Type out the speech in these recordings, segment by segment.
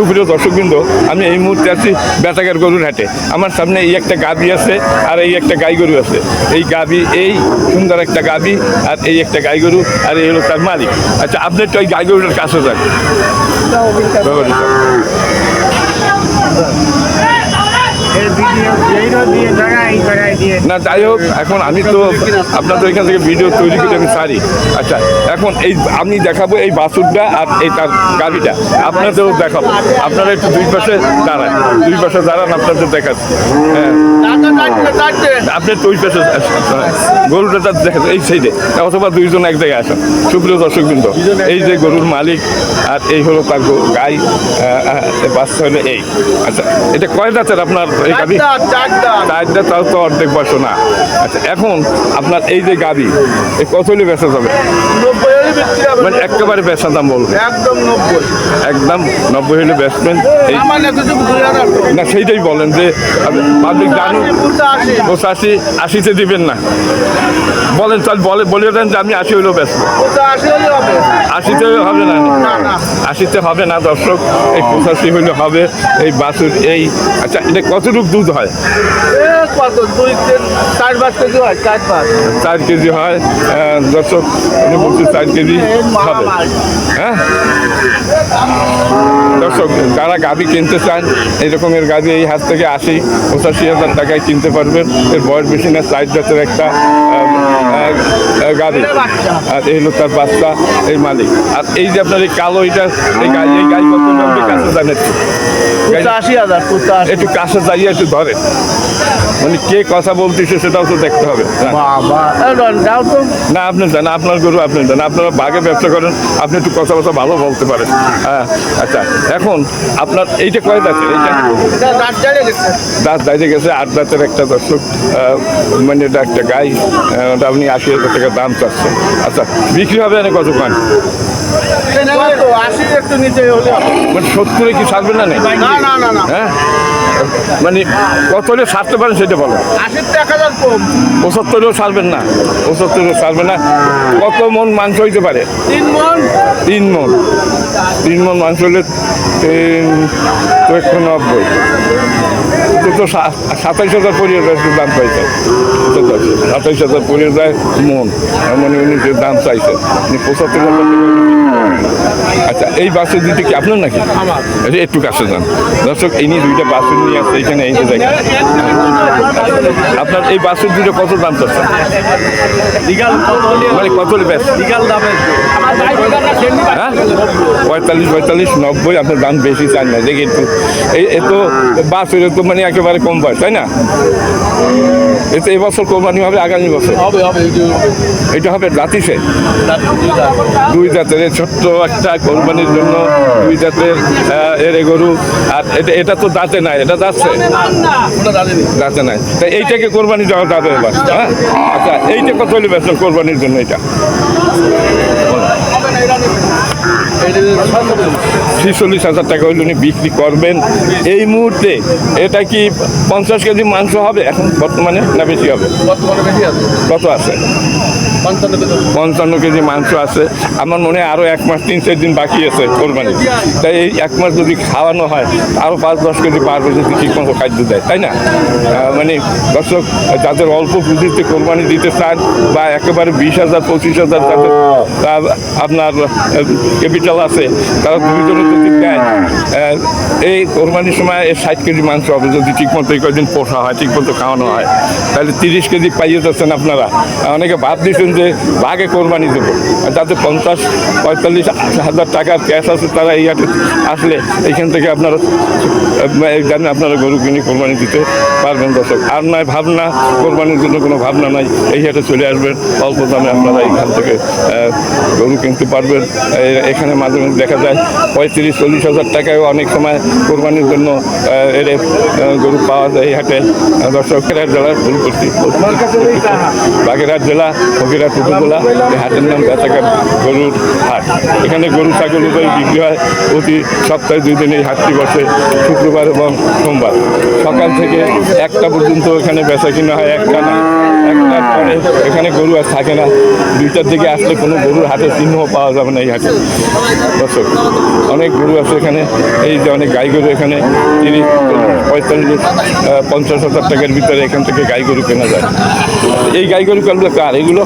সুপ্রিয় দর্শকবৃন্দ, আমি এই মুহূর্তে আছি বেতাগার গরুর হাটে। আমার সামনে এই একটা গাভী আছে আর এই একটা গাই গরু আছে। এই গাভী, এই সুন্দর একটা গাভী আর এই একটা গাই গরু, আর এই হলো তার মালিক। আচ্ছা, আপনি তো ওই গাই গরুটার কাছে যান। না, যাই হোক, এখন আমি তো আপনাদের এখান থেকে ভিডিও তৈরি করে আমি সারি। আচ্ছা, এখন এই আমি দেখাবো এই বাছুরটা আর এই তার গাভীটা আপনাদেরও দেখাবো। আপনারা একটু দুই পাশে দাঁড়ান, আপনাদের দেখাচ্ছি। হ্যাঁ, আপনি তো ওই পাশে গরুটা তার দেখাচ্ছেন এই সাইডে, অথবা দুইজন এক জায়গায় আসেন। সুপ্রিয় দর্শকবৃন্দ, এই যে গরুর মালিক আর এই হলো তার গাই, বাচ্চা হলো এই। আচ্ছা, এটা কয় দাঁতের আপনার এই গাভী? চারটা, তাও তো অর্ধেক বয়স না। আচ্ছা, এখন আপনার এই যে গাভী, এই কত হলে বেচা যাবে? মানে একেবারে বেচা দাম বলবেন? একদম 90 হলে বেচবেন। না, সেইটাই বলেন যে পাবলিক জানুক। 85, 80-তে দিবেন না বলেন, তাহলে বলে দেন যে আমি 80 হলেও বেচবো। 80-তে হবে না, 80-তে হবে না দর্শক, এই 85 হলে হবে এই বাছুর এই। আচ্ছা, এটা কতটুকু দুধ হয়? 4 কেজি হয় দর্শক, 4 কেজি হবে। হ্যাঁ দর্শক, যারা গাভী কিনতে চান এরকমের গাভী এই হাত থেকে 80-85 হাজার টাকায় কিনতে পারবেন। এর বয়স বেশি না, 4 জাতের একটা গাভী, আর এই হলো তার বাচ্চা, এই মালিক। আর এই যে আপনার এই কালো, এটা এই গাই কত নামবে কাছে জানেন? 85,000। একটু কাছে যাইয়ে একটু ধরে, মানে কে কথা বলতেছে সেটাও তো দেখতে হবে। না, আপনি জানেন, আপনার গরু আপনি জানেন, আপনারা বাঘে ব্যবসা করেন, আপনি একটু কথা ভালো বলতে পারেন। হ্যাঁ, আচ্ছা, এখন আপনার এইটা কয় দাঁতের? এইটা দাঁত দাঁড়িয়ে গেছে, 8 দাঁতের একটা দর্শক, মানে এটা একটা গাই, ওটা আপনি 80,000 টাকা দাম চাচ্ছে। আচ্ছা, বিক্রি হবে না কত পান? মানে 70-এ কি ছাড়বেন না? হ্যাঁ, মানে কত হলে ছাড়তে পারেন সেটা বলেন। 75-এও ছাড়বেন না? 75-এও ছাড়বেন না। কত মন মাংস হইতে পারে? 3 মন। 3 মন মাংস হলে 90, তো 27,000 পরিবার দাম পাইছে। 27,000 পরিবার মন, মানে উনি যে দাম চাইছে 75,000 টাকা। আচ্ছা, এই বাসের দিতে কি আপনার নাকি? একটু কাছে যান দর্শক, এই নিয়ে 2টা বাসের নিয়ে আসছে এখানে, এই যে দেখেন। আপনার এই বাসের দুটো কত দাম চাচ্ছেন? মানে কত হলে ব্যাস? হ্যাঁ, 45, 90। আপনার দাম বেশি চান না, দেখি একটু। এই তো বাসের তো মানে একেবারে কম বয়স, তাই না? এতে এবছর কোরবানি হবে, আগামী বছর এটা হবে জাতিসে 2 জাতের ছোট্ট একটা কোরবানির জন্য 2 জাতের এর গরু। আর এটা তো দাঁতে নাই, এটা যাচ্ছে দাঁতে নাই, তাই এইটাকে কোরবানি দেওয়া যাবে এবার। হ্যাঁ, আচ্ছা, এইটা কত হলে বেচবেন কোরবানির জন্য? এটা 46,000 টাকা হইলে উনি বিক্রি করবেন এই মুহূর্তে। এটা কি 50 কেজি মাংস হবে এখন বর্তমানে, না বেশি হবে? কত আছে? 55 কেজি মাংস আছে। আমার মনে হয় আরও 1 মাস 3-4 দিন বাকি আছে কোরবানি। তাই এই 1 মাস যদি খাওয়ানো হয়, আরও 5-10 কেজি পারবে যদি ঠিকমতো খাদ্য দেয়, তাই না? মানে দর্শক, যাদের অল্প পুঁজিতে কোরবানি দিতে চান, বা একেবারে 20,000 25,000 যাদের আপনার ক্যাপিটাল আছে, তারা 2 জনে যদি দেয়, এই কোরবানির সময় 60 কেজি মাংস হবে যদি ঠিকমতো এই কয়েকদিন পোষা হয়, ঠিকমতো খাওয়ানো হয়, তাহলে 30 কেজি পাইয়ে যাচ্ছেন আপনারা। অনেকে ভাব দিচ্ছেন যে ভাগে কোরবানি দেবো, যাতে 50-45 হাজার টাকার ক্যাশ আছে, তারা এই হাটে আসলে এইখান থেকে আপনারা জানেন আপনারা গরু কিনে কোরবানি দিতে পারবেন দর্শক। আর নয় ভাবনা, কোরবানির জন্য কোনো ভাবনা নাই, এই হাটে চলে আসবেন, অল্প দামে আপনারা এইখান থেকে গরু কিনতে পারবেন। এখানে মাঝে মাঝে দেখা যায় 35-40 হাজার টাকায়ও অনেক সময় কোরবানির জন্য এর গরু পাওয়া যায় এই হাটে। দর্শক, জেলার শুরু করছি, বাগেরহাট জেলা, ফকিরহাট উপজেলা। এই হাটের নাম বেতাঘাট গরুর হাট। এখানে গরু ছাগল বিক্রি হয়। প্রতি সপ্তাহে 2 দিন এই হাটটি বসে, শুক্রবার এবং সোমবার। সকাল থেকে 1টা পর্যন্ত এখানে বেচা কিনা হয়, 1টা না একটার পরে এখানে গরু আর থাকে না। 2টার দিকে আসলে কোনো গরুর হাটের চিহ্ন পাওয়া যাবে না এই হাটে। দর্শক অনেক গরু আছে এখানে, এই যে অনেক গাই গরু এখানে 30, 45, 50,000 টাকার ভিতরে এখান থেকে গাই গরু কেনা যায়। এই গাই গরু কালগুলো কার এগুলো?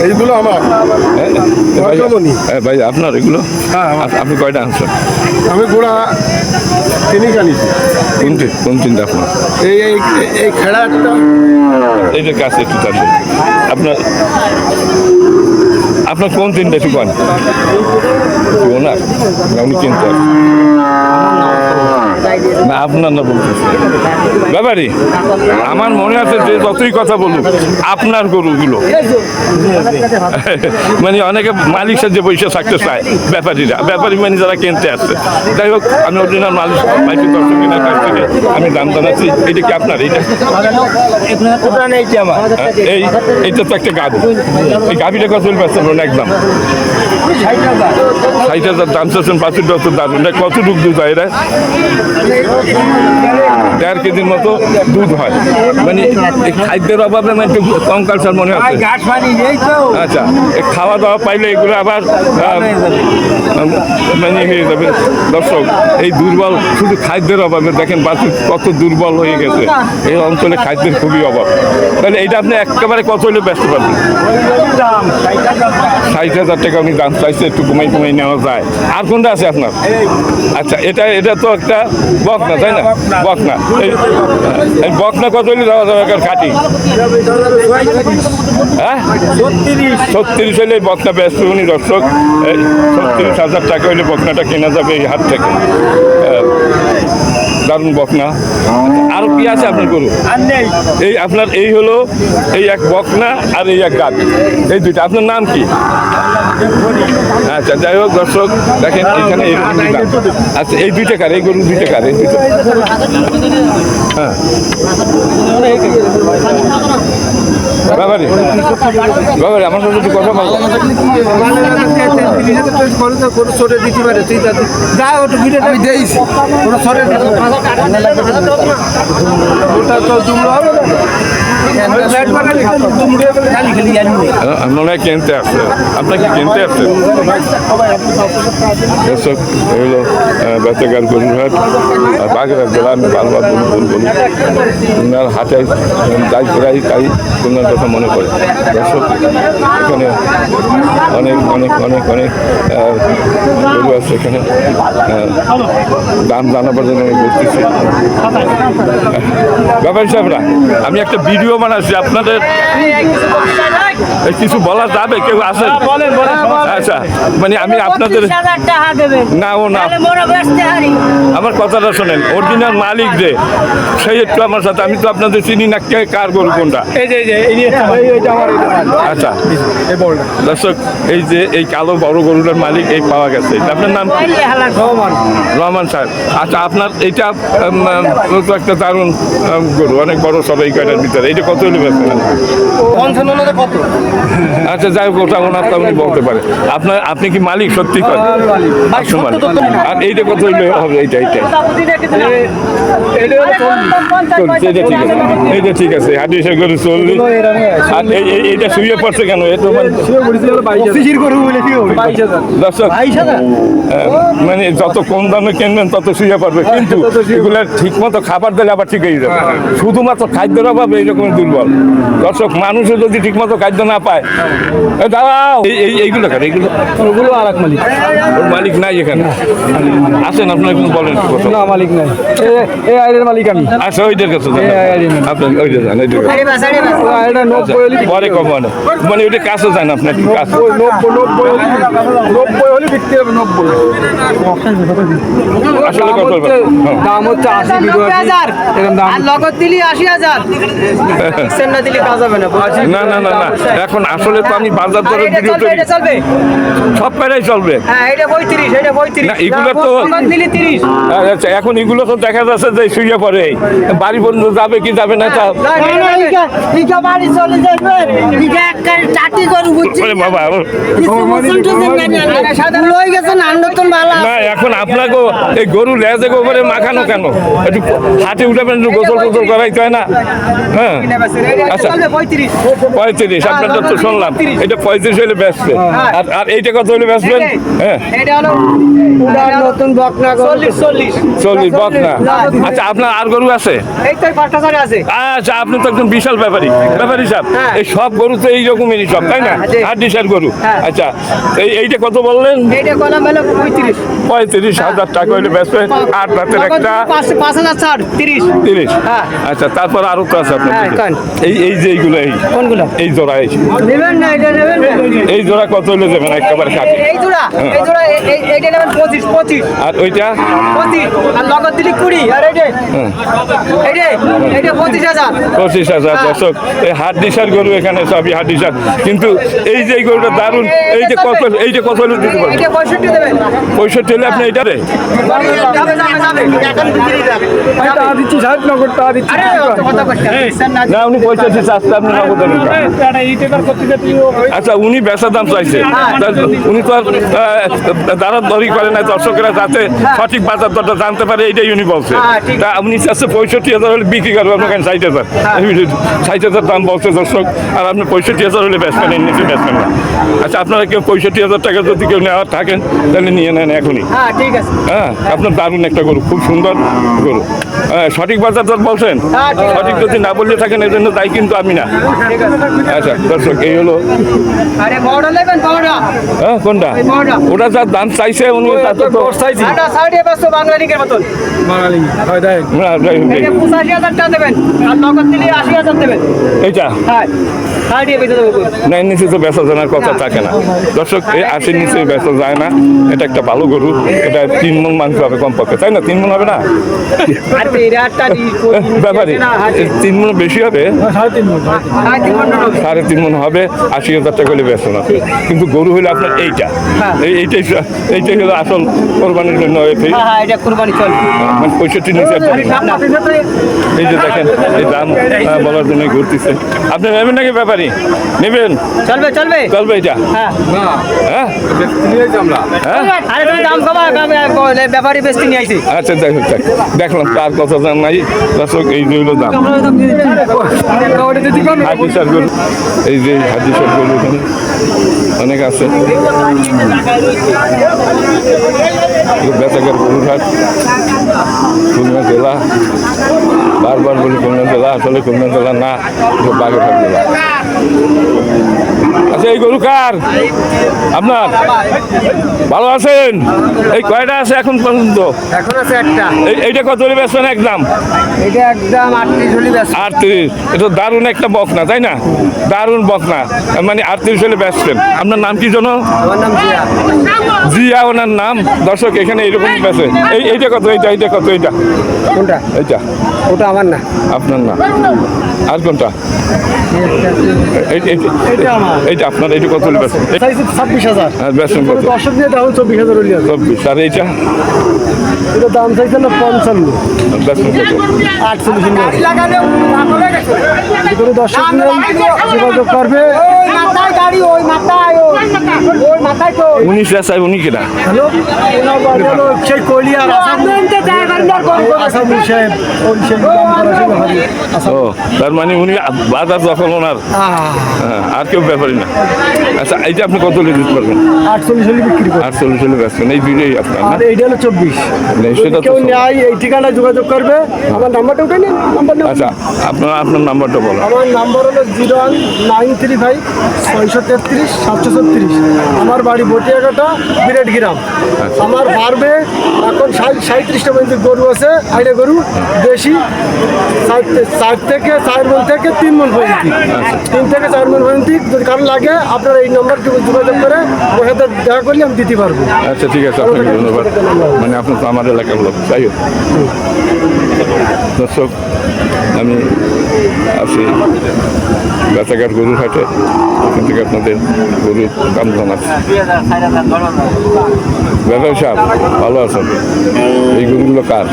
এইগুলো আমার। হ্যাঁ ভাই আপনার এগুলো? হ্যাঁ আপনি কয়টা আনছেন? আমি গোড়া কিনে জানিছি। কোন তিনটা আপনার? এই এই এই খেড়া একটা, এইটার কাছে একটু চান আপনার কোন তিনটা একটু পান না উনি কিনতে হবে না আপনার না বলতেছে ব্যাপারি। আমার মনে আছে যে যতই কথা বলুক আপনার গরুগুলো মানে অনেকে মালিক সাথে বসে থাকতে চায় ব্যাপারী মানে যারা কিনতে আসছে। যাই হোক আমি অরিজিনাল মালিক মাইকি দর্শক কেনার কাছ থেকে আমি দাম জানাচ্ছি। এটা কি আপনার? এইটা এইটা তো একটা গাভি। এই গাভিটা কত পাচ্ছেন একদম 60,000 দাম চাচ্ছেন। 5 দাম কতটুকু দুধ হয়? এরা 1.5 কেজির মতো দুধ হয়। মানে এই খাদ্যের অভাবে মানে একটু কঙ্কালসার মনে হচ্ছে। আচ্ছা খাওয়া দাওয়া পাইলে এগুলো আবার মানে হয়ে যাবে। দর্শক এই দুর্বল শুধু খাদ্যের অভাবে দেখেন বাছুর কত দুর্বল হয়ে গেছে। এই অঞ্চলে খাদ্যের খুবই অভাব। তাহলে এইটা আপনি একেবারে কত হলে ব্যস্ত পারবেন? 60,000 টাকা আমি দাম চাইছি, একটু কমাই নেওয়া যায়। আর কোনটা আছে আপনার? আচ্ছা এটা তো একটা বকনা তাই না? বকনা এই বকনা কত হলে দেওয়া যাবে খাটি? হ্যাঁ 36 হলে বকনা ব্যস্ত উনি দর্শক। 36,000 টাকা হলে বকনাটা কেনা যাবে এই হাট থেকে। দারুণ বকনা। আরো কি আছে আপনার গরু? এই আপনার এই হলো এই এক বকনা আর এই এক গাছ, এই দুইটা। আপনার নাম কি? আচ্ছা যাই হোক দর্শক দেখেন এখানে আচ্ছা এই 2 টাকার এই গরু 2 টাকার এই 2 হ্যাঁ বাবারে আমার সাথে একটু কথা বলো। আমি দিয়েছি আপনারা কিনতে আসছে, আপনাকে কিনতে আসছে দর্শক। হলো বেচাগার গরুরহাট আর বাগেরহাট জেলা। আমি বারবার বলবো ওনার হাটে যাই প্রায় তাই ওনার কথা মনে পড়ে। দর্শক এখানে অনেক অনেক অনেক অনেক গরু আছে এখানে। দাম জানাবার জন্য আমি বলতেছি ব্যাপারী সাহেবরা, আমি একটা ভিডিও বানাচ্ছি আপনাদের কিছু বলা যাবে? কেউ আসেন? আচ্ছা মানে আমি আপনাদের না ও না আমার কথাটা শোনেন। অরিজিনাল মালিক যে সেই একটু আমার সাথে, আমি তো আপনাদের চিনি না কে কার গরু কোনটা। আচ্ছা দর্শক এই যে এই কালো বড় গরুটার মালিক এই পাওয়া গেছে। আপনার নাম? রহমান সাহেব। আচ্ছা আপনার এইটা তো একটা দারুণ গরু, অনেক বড় সব এই কয়টার ভিতরে। এইটা কত হলে বেচবেন? আচ্ছা যাই হোক ওটা ওনার উনি বলতে পারে। আপনি কি মালিক সত্যি করেন? আর এইটা কত হইলে হবে? এইটা এইটা ঠিক আছে। হাটিশে গরু 40। আর এইটা শুয়ে পড়ছে কেন? দর্শক মানে যত কম দামে কিনবেন তত শুয়ে পড়বে, কিন্তু এগুলো ঠিক মতো খাবার দিলে আবার ঠিক হয়ে যাবে। শুধুমাত্র খাদ্যের অভাবে এইরকম দুর্বল। দর্শক মানুষও যদি ঠিক মতো খাদ্য না পায়, দাঁড়াও এইগুলো কেন? এইগুলো আর এক মালিক, ওর মালিক নাই এখানে। আসেন আপনার একটু বলেন। না মালিক নাই, এই আইডের মালিক আমি। আচ্ছা ওইটার কাছে আপনার ওইটা জান পরে কম মানে ওইটা কাছে যান আপনার কাছে 90 হলে বিক্রি হবে। 90 আসলে কত দাম হচ্ছে 80,000 এরকম দাম। আর লগত দিলি 80,000 না দিলি কাজ হবে না। না এখন আসলে তো আমি বাজার দরে ভিডিও তৈরি চলবে, সব প্যারাই চলবে। হ্যাঁ এটা 35, এটা 35 না এগুলো তো দিলি 30। আচ্ছা এখন এগুলো তো দেখা যাচ্ছে যে শুয়ে পড়ে বাড়ি পর্যন্ত যাবে কি যাবে না তা ইকা বাড়ি চলে যাবে। ইকা একটা চাটি করে বুঝছি বাবা লই গেছে না নতুন ভালো না। এখন আপনাকে এই গরু লেজে গোবরে মাখানো কেন? একটু হাতে উঠাবেন, একটু গোসল করাইতে হয় না? হ্যাঁ কিনে বেচছেন। এটা আচ্ছা। চলবে 35। 35 আপনারটা তো শুনলাম, এটা 35 হলে বেচবে। আর এইটা কত হলে বেচবেন? হ্যাঁ, এটা হলো উড়ান নতুন বকনা গরু 40। 40 বকনা। আচ্ছা, আপনার আর গরু আছে? এই তো 5টা সাড়ে আছে। আচ্ছা, আপনি তো একজন বিশাল ব্যাপারী সাহেব। হ্যাঁ। এই সব গরু তো এইরকমই সব, তাই না? হ্যাঁ, জি। হাড্ডিসার গরু। হ্যাঁ। আচ্ছা, এইটা কত বললেন? এইটা কলাম হলো 35। 35,000 টাকা হলে বেচবে। আর রাতের একটা 5,000 ছাড় 30। 30। হ্যাঁ। আচ্ছা, তারপর আরো তো আছে আপনার হ্যাঁ, দিকে। কোন? এই যে এইগুলো, কোনগুলো? এই জোড়া, নেবেন না, এটা নেবেন না। এই জোড়া কত হলে যাবেন একেবারে খাতে? এই জোড়া, এই জোড়া, এইটা নেবেন 25। আর ওইটা 25 আর নগদ দিলি 20। আর এইটা 25,000। 25,000। দর্শক, এই হাড্ডিসার গরু এখানে সবই হাড্ডিসার, কিন্তু এই যে এই গরুটা দারুণ। এই যে কত হলে দিতে পারবেন? এটা 65 দেবেন। 65 হলে আপনি এইটারে? যাবে। এখন বিক্রি যাবে। তা দিচ্ছি 60 নগদ টা দিচ্ছি। আরে অত কথা কইছেন না। না, উনি 85 চাচ্ছে, আপনি নগদ দেবেন। আচ্ছা, উনি বেচা দাম চাইছে। তা উনি তো আর দাঁড়াদড়ি করে না, দর্শকেরা যাতে সঠিক বাজার দরটা জানতে পারে, এইটাই উনি বলছে। হ্যাঁ, ঠিক। তা উনি চাচ্ছে 65,000 হলে বিক্রি করবো, আপনার 60,000। 60,000 দাম বলছে দর্শক, আর আপনি 65,000 হলে বেচবেন, এর নিচে বেচবেন না। আচ্ছা, আপনারা কেউ 65,000 টাকা যদি কেউ নেওয়ার থাকেন, তাহলে নিয়ে নেন এখনই। হ্যাঁ, ঠিক আছে। হ্যাঁ, আপনার দারুণ একটা গরু, খুব সুন্দর গরু। হ্যাঁ, সঠিক বাজার দর বলছেন? হ্যাঁ, ঠিক আছে। সঠিক যদি না বললে থাকেন, এই জন্য তাই কিন্তু আমি না। ঠিক আছে। আচ্ছা দর্শক, এই হলো। আরে বড়টা নেবেন, বড়টা। হ্যাঁ, কোনটা? বড়টা। ওটা যার দাম চাইছে উনি তাতে তো চাইছি এটা সাইডে বসো বাংলা লিগের মতন। বাঙালি হয় দেয়। না, যাই হোক, এটা 85,000 টাকা দেবেন। আর নগদ দিলে 80,000 দেবেন। এইটা হ্যাঁ, সাইডে বেঁচে দেবো। না, এর নিচে তো বেচা জানার কথা থাকে না দর্শক। এই 80 নিচে বেচা যায় না। এটা একটা ভালো গরু, এটা 3 মণ মাংস হবে কমপক্ষে, তাই না? 3 মণ হবে না আর তো এই রাতটা ব্যাপারে? 3 মণ বেশি হবে, 3.5 মণ। 3.5 মণ হবে। 80,000 টাকা হলে বেচবেন আপনি। কিন্তু গরু হলে আপনার এইটা, এইটাই হলো আসল কোরবানির জন্য। হ্যাঁ, এটা কুরবানি চল। মানে 65 নিচে একটা নেই। এই যে দেখেন, এই দাম বলার জন্য ঘুরতেছে। আপনি নেবেন নাকি ব্যাপারী? নেবেন? চলবে। চলবে এটা? হ্যাঁ। হ্যাঁ, আমরা হ্যাঁ। আরে তুমি দাম কমা, ব্যাপারী বেচতে নিয়ে আইছি। আচ্ছা, দেখলাম তার কথা জান নাই দর্শক। এই যে হলো দাম হাড্ডিসার গরু। এই যে হাড্ডিসার গরু এখানে অনেক আছে। বেচাকের গরুর হাট, খুলনা জেলা। বারবার বলি খুলনা জেলা, আসলে খুলনা জেলা না, বাগেরহাট জেলা। আচ্ছা, এই গরু কার? আপনার? ভালো আছেন? এই কয়টা আছে এখন পর্যন্ত? এখন আছে একটা। এইটা কত হলে বেচবেন একদম? এটা একদম 38 হলি বেচ। 38। এটা দারুণ একটা বকনা, তাই না? দারুণ বকনা, মানে 38 হলে বেচবেন। আপনার নাম কি জানো? আমার নাম জিয়া। জিয়া ওনার নাম। দর্শক, এখানে এরকম বেচে। এইটা কত? এইটা কত? এইটা কোনটা? এইটা ওটা আমার না। আপনার না। আর কোনটা? এটা আমার। এইটা আপনার। এইটা কত হলে বেচবেন? 26,000। আর বেচবেন কত? দর্শক দিয়ে তাহলে 24,000 হলি আছে। 24। আর এইটা এটা দাম চাইছে না 55। বেচবেন কত? 48 নিয়ে। এগুলো দর্শক নিয়ে যোগাযোগ করবে। মাথায় গাড়ি, ওই মাথায়, ওই মাথায় তো। 19 চাই, উনি কিনা? হ্যালো, ওনার বাড়ি হলো সেই কলিয়ার আসাম। আসাম সাহেব, ওই সেই দাম করা ছিল হাজি। আসাম। ও, তার মানে উনি বাজার দখল ওনার। হ্যাঁ, আর কেউ ব্যাপারই না। আচ্ছা, এইটা আপনি কত হলে দিতে পারবেন? 48 হলি বিক্রি করে। 48 হলে বেচবেন। এই দুইটাই আপনার না? আর এইটা হলো 24। নেই, সেটা তো কেউ সব। নেয় এই ঠিকানায় যোগাযোগ করবে। আমার নাম্বারটা উঠে নিন। নাম্বার নেব। আচ্ছা, আপনার নাম্বারটা বলো। আমার নাম্বার হলো 01935 633 736। আমার বাড়ি বটিয়াঘাটা, বিরাট গ্রাম। আমার ফার্মে এখন 37টা পর্যন্ত গরু আছে। আইডা গরু দেশি 4 থেকে 4 মণ থেকে 3 মণ পর্যন্ত। 3 থেকে 4 মণ পর্যন্ত যদি কারণ লাগে, আপনারা এই নম্বর যোগাযোগ করে ওর সাথে দেখা করলে আমি দিতে পারবো। আচ্ছা, ঠিক আছে, আপনাকে ধন্যবাদ। মানে আপনি তো আমার এলাকার লোক, তাই হোক। দর্শক, আমি আছি বেচাঘাট গরুর হাটে। এখান থেকে আপনাদের গরুর দাম জানাচ্ছি। ব্যবসায়ী সাহেব, ভালো আছেন? এই গরুগুলো কার?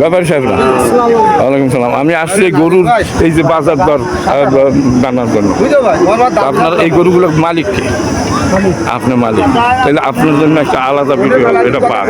ব্যাপারী সাহেব না? ওয়ালাইকুম সালাম। আমি আসছি গরুর এই যে বাজার দর জানার জন্য। আপনার এই গরুগুলোর মালিক কে? আপনি মালিক, তাহলে আপনার জন্য একটা আলাদা ভিডিও এটা পাক।